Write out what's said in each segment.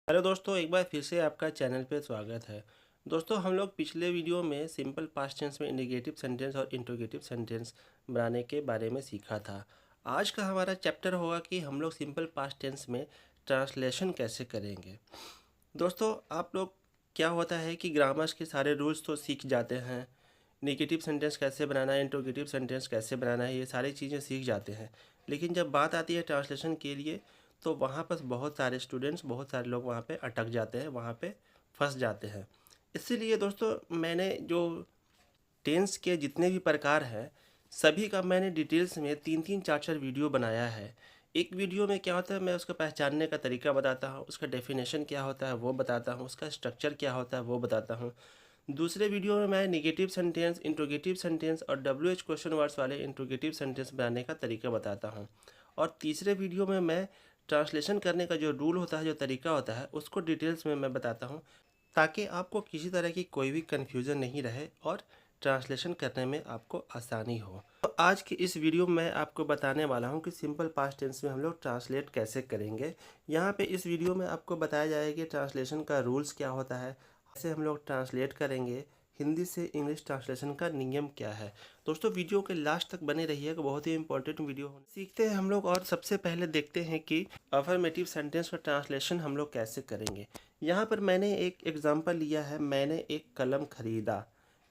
Hello दोस्तों, एक बार फिर से आपका चैनल पे स्वागत है। दोस्तों, हम लोग पिछले वीडियो में सिंपल पास्ट टेंस में इंडिकेटिव सेंटेंस और इंट्रोगेटिव सेंटेंस बनाने के बारे में सीखा था। आज का हमारा चैप्टर होगा कि हम लोग सिंपल पास्ट टेंस में ट्रांसलेशन कैसे करेंगे। दोस्तों, आप लोग क्या होता है कि ग्रामर्स के सारे रूल्स तो सीख जाते हैं, नेगेटिव सेंटेंस कैसे बनाना है, इंट्रोगेटिव सेंटेंस कैसे बनाना है, ये सारी चीज़ें सीख जाते हैं। लेकिन जब बात आती है ट्रांसलेशन के लिए तो वहाँ पर बहुत सारे स्टूडेंट्स, बहुत सारे लोग वहाँ पे अटक जाते हैं, वहाँ पे फंस जाते हैं। इसीलिए दोस्तों, मैंने जो टेंस के जितने भी प्रकार हैं सभी का मैंने डिटेल्स में 3-3 4-4 वीडियो बनाया है। एक वीडियो में क्या होता है, मैं उसका पहचानने का तरीका बताता हूँ, उसका डेफिनेशन क्या होता है वो बताता हूँ, उसका स्ट्रक्चर क्या होता है वो बताता हूँ। दूसरे वीडियो में मैं नेगेटिव सेंटेंस, इंट्रोगेटिव सेंटेंस और WH क्वेश्चन वर्ड्स वाले इंट्रोगेटिव सेंटेंस बनाने का तरीका बताता हूँ। और तीसरे वीडियो में मैं ट्रांसलेशन करने का जो रूल होता है, जो तरीका होता है, उसको डिटेल्स में मैं बताता हूँ, ताकि आपको किसी तरह की कोई भी कन्फ्यूज़न नहीं रहे और ट्रांसलेशन करने में आपको आसानी हो। तो आज की इस वीडियो में मैं आपको बताने वाला हूँ कि सिंपल पास्ट टेंस में हम लोग ट्रांसलेट कैसे करेंगे। यहाँ पे इस वीडियो में आपको बताया जाएगा कि ट्रांसलेशन का रूल्स क्या होता है, कैसे हम लोग ट्रांसलेट करेंगे, हिंदी से इंग्लिश ट्रांसलेशन का नियम क्या है। दोस्तों, वीडियो के लास्ट तक बने रहिएगा, बहुत ही इंपॉर्टेंट वीडियो है। सीखते हैं हम लोग और सबसे पहले देखते हैं कि अफर्मेटिव सेंटेंस का ट्रांसलेशन हम लोग कैसे करेंगे। यहाँ पर मैंने एक एग्जांपल लिया है, मैंने एक कलम खरीदा।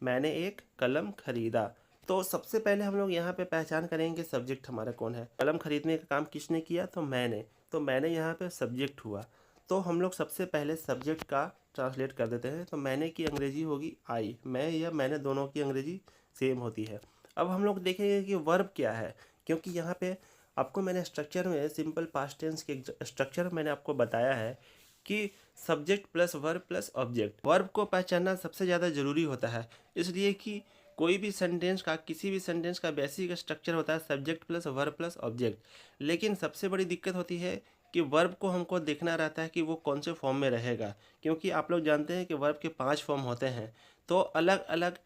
मैंने एक कलम खरीदा। तो सबसे पहले हम लोग यहाँ पे पहचान करेंगे सब्जेक्ट हमारा कौन है। कलम खरीदने का काम किसने किया, तो मैंने। तो मैंने यहाँ पे सब्जेक्ट हुआ। तो हम लोग सबसे पहले सब्जेक्ट का ट्रांसलेट कर देते हैं। तो मैंने की अंग्रेजी होगी आई, मैं या मैंने दोनों की अंग्रेजी सेम होती है। अब हम लोग देखेंगे कि वर्ब क्या है, क्योंकि यहाँ पे आपको मैंने स्ट्रक्चर में सिंपल पास्ट टेंस के स्ट्रक्चर मैंने आपको बताया है कि subject plus verb plus object. Verb को पहचानना सबसे ज़्यादा ज़रूरी होता है, इसलिए कि कोई भी सेंटेंस का, किसी भी सेंटेंस का बेसिक स्ट्रक्चर होता है subject plus verb plus object. लेकिन सबसे बड़ी दिक्कत होती है कि वर्ब को हमको देखना रहता है कि वो कौन से फॉर्म में रहेगा, क्योंकि आप लोग जानते हैं कि वर्ब के 5 फॉर्म होते हैं। तो अलग अलग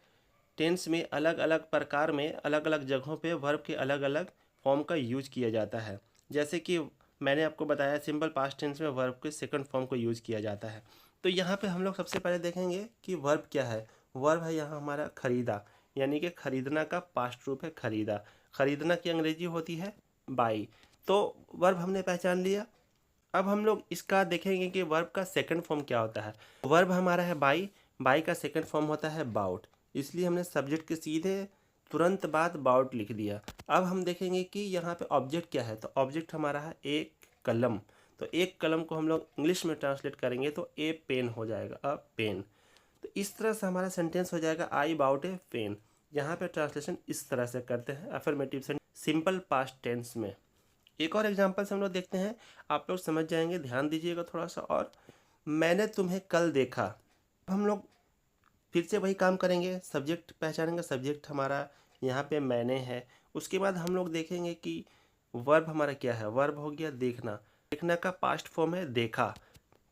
टेंस में, अलग अलग प्रकार में, अलग अलग जगहों पे वर्ब के अलग अलग फॉर्म का यूज किया जाता है। जैसे कि मैंने आपको बताया सिंपल पास्ट टेंस में वर्ब के सेकंड फॉर्म को यूज किया जाता है। तो यहाँ पे हम लोग सबसे पहले देखेंगे कि वर्ब क्या है। वर्ब है यहाँ हमारा खरीदा, यानी कि खरीदना का पास्ट रूप है खरीदा। खरीदना की अंग्रेजी होती है बाई। तो वर्ब हमने पहचान लिया। अब हम लोग इसका देखेंगे कि वर्ब का सेकंड फॉर्म क्या होता है। वर्ब हमारा है बाई, बाई का सेकंड फॉर्म होता है बाउट, इसलिए हमने सब्जेक्ट के सीधे तुरंत बाद बाउट लिख दिया। अब हम देखेंगे कि यहाँ पे ऑब्जेक्ट क्या है। तो ऑब्जेक्ट हमारा है एक कलम। तो एक कलम को हम लोग इंग्लिश में ट्रांसलेट करेंगे तो ए पेन हो जाएगा, अ पेन। तो इस तरह से हमारा सेंटेंस हो जाएगा आई बाउट ए पेन। यहाँ पे ट्रांसलेशन इस तरह से करते हैं affirmative sentence simple past tense में। एक और एग्जांपल से हम लोग देखते हैं, आप लोग समझ जाएंगे, ध्यान दीजिएगा थोड़ा सा। और मैंने तुम्हें कल देखा। हम लोग फिर से वही काम करेंगे, सब्जेक्ट पहचानेंगे। सब्जेक्ट हमारा यहाँ पे मैंने है। उसके बाद हम लोग देखेंगे कि वर्ब हमारा क्या है। वर्ब हो गया देखना। देखना का पास्ट फॉर्म है देखा।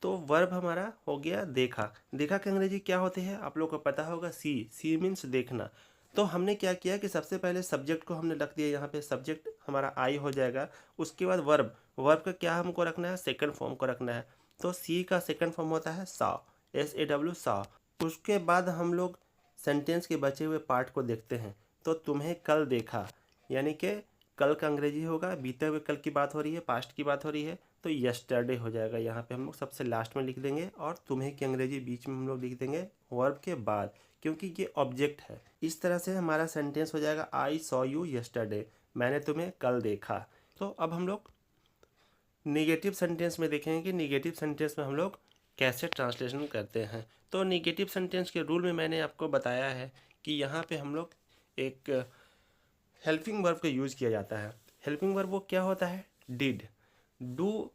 तो वर्ब हमारा हो गया देखा। देखा की अंग्रेजी क्या होती है आप लोग को पता होगा, सी। सी मीन्स देखना। तो हमने क्या किया कि सबसे पहले सब्जेक्ट को हमने रख दिया यहाँ पे, सब्जेक्ट हमारा आई हो जाएगा। उसके बाद वर्ब, वर्ब का क्या हमको रखना है, सेकंड फॉर्म को रखना है। तो सी का सेकंड फॉर्म होता है सा, SAW सा। उसके बाद हम लोग सेंटेंस के बचे हुए पार्ट को देखते हैं। तो तुम्हें कल देखा, यानी कि कल का अंग्रेजी होगा, बीते हुए कल की बात हो रही है, पास्ट की बात हो रही है, तो यस्टरडे हो जाएगा। यहाँ पे हम लोग सबसे लास्ट में लिख देंगे और तुम्हें की अंग्रेजी बीच में हम लोग लिख देंगे वर्ब के बाद, क्योंकि ये ऑब्जेक्ट है। इस तरह से हमारा सेंटेंस हो जाएगा आई सॉ यू यस्टरडे, मैंने तुम्हें कल देखा। तो अब हम लोग निगेटिव सेंटेंस में देखेंगे कि निगेटिव सेंटेंस में हम लोग कैसे ट्रांसलेशन करते हैं। तो निगेटिव सेंटेंस के रूल में मैंने आपको बताया है कि यहाँ पे हम लोग एक हेल्पिंग वर्ब का यूज़ किया जाता है। हेल्पिंग वर्ब वो क्या होता है, डिड। डू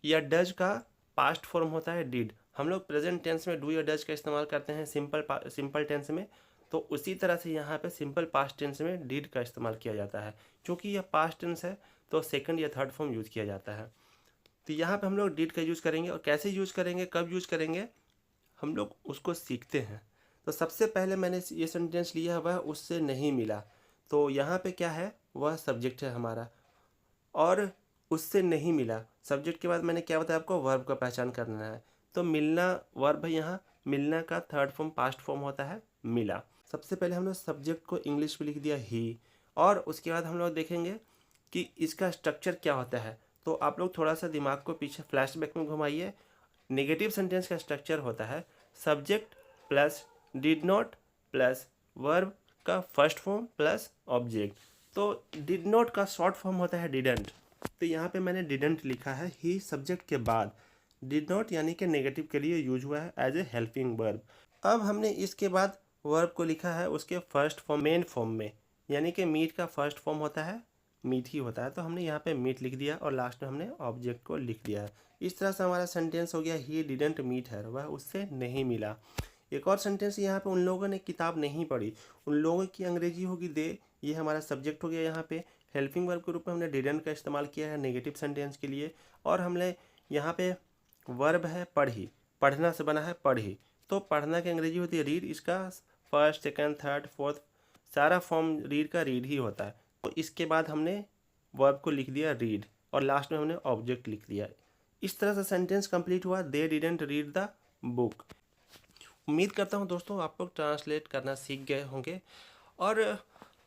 या डज का पास्ट फॉर्म होता है डिड। हम लोग प्रेजेंट टेंस में डू या डज का इस्तेमाल करते हैं सिंपल टेंस में। तो उसी तरह से यहाँ पे सिंपल पास्ट टेंस में डिड का इस्तेमाल किया जाता है। क्योंकि यह पास्ट टेंस है तो सेकंड या थर्ड फॉर्म यूज़ किया जाता है। तो यहाँ पे हम लोग डिड का यूज़ करेंगे, और कैसे यूज़ करेंगे, कब यूज़ करेंगे, हम लोग उसको सीखते हैं। तो सबसे पहले मैंने ये सेंटेंस लिया है, वह उससे नहीं मिला। तो यहाँ पे क्या है, वह सब्जेक्ट है हमारा, और उससे नहीं मिला। सब्जेक्ट के बाद मैंने क्या बताया आपको, वर्ब का पहचान करना है। तो मिलना वर्ब है, यहाँ मिलना का थर्ड फॉर्म पास्ट फॉर्म होता है मिला। सबसे पहले हम लोग सब्जेक्ट को इंग्लिश में लिख दिया ही, और उसके बाद हम लोग देखेंगे कि इसका स्ट्रक्चर क्या होता है। तो आप लोग थोड़ा सा दिमाग को पीछे फ्लैशबैक में घुमाइए। नेगेटिव सेंटेंस का स्ट्रक्चर होता है subject plus did not plus verb का फर्स्ट फॉर्म प्लस ऑब्जेक्ट। तो डिड नॉट का शॉर्ट फॉर्म होता है डिडंट, तो यहाँ पे मैंने डिडंट लिखा है ही सब्जेक्ट के बाद। डिड नॉट यानी कि नेगेटिव के लिए यूज हुआ है एज ए हेल्पिंग वर्ब। अब हमने इसके बाद वर्ब को लिखा है उसके फर्स्ट फॉर्म मेन फॉर्म में, यानी कि मीट का फर्स्ट फॉर्म होता है मीट ही होता है, तो हमने यहाँ पे मीट लिख दिया और लास्ट में हमने ऑब्जेक्ट को लिख दिया है। इस तरह से हमारा सेंटेंस हो गया ही डिडंट मीट हर, वह उससे नहीं मिला। एक और सेंटेंस यहाँ पे उन लोगों ने किताब नहीं पढ़ी, उन लोगों की अंग्रेजी होगी दे, ये हमारा सब्जेक्ट हो गया। यहाँ पे हेल्पिंग वर्ब के रूप में हमने डिडंट का इस्तेमाल किया है नेगेटिव सेंटेंस के लिए, और हमने यहाँ पे वर्ब है पढ़ी, पढ़ना से बना है पढ़ी, तो पढ़ना की अंग्रेजी होती है रीड, इसका फर्स्ट सेकंड थर्ड फोर्थ सारा फॉर्म रीड का रीड ही होता है। तो इसके बाद हमने वर्ब को लिख दिया रीड और लास्ट में हमने ऑब्जेक्ट लिख दिया। इस तरह से सेंटेंस कंप्लीट हुआ they didn't read the book. उम्मीद करता हूँ दोस्तों आप लोग ट्रांसलेट करना सीख गए होंगे, और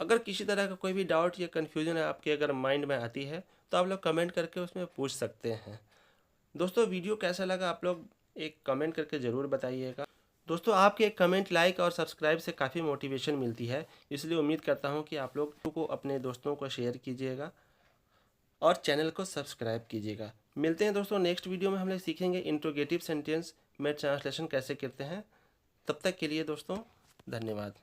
अगर किसी तरह का कोई भी डाउट या कन्फ्यूजन है आपके अगर माइंड में आती है तो आप लोग कमेंट करके उसमें पूछ सकते हैं। दोस्तों वीडियो कैसा लगा आप लोग एक कमेंट करके ज़रूर बताइएगा। दोस्तों आपके एक कमेंट लाइक और सब्सक्राइब से काफ़ी मोटिवेशन मिलती है, इसलिए उम्मीद करता हूँ कि आप लोग को अपने दोस्तों को शेयर कीजिएगा और चैनल को सब्सक्राइब कीजिएगा। मिलते हैं दोस्तों नेक्स्ट वीडियो में, हम लोग सीखेंगे इंट्रोगेटिव सेंटेंस में ट्रांसलेशन कैसे करते हैं। तब तक के लिए दोस्तों धन्यवाद।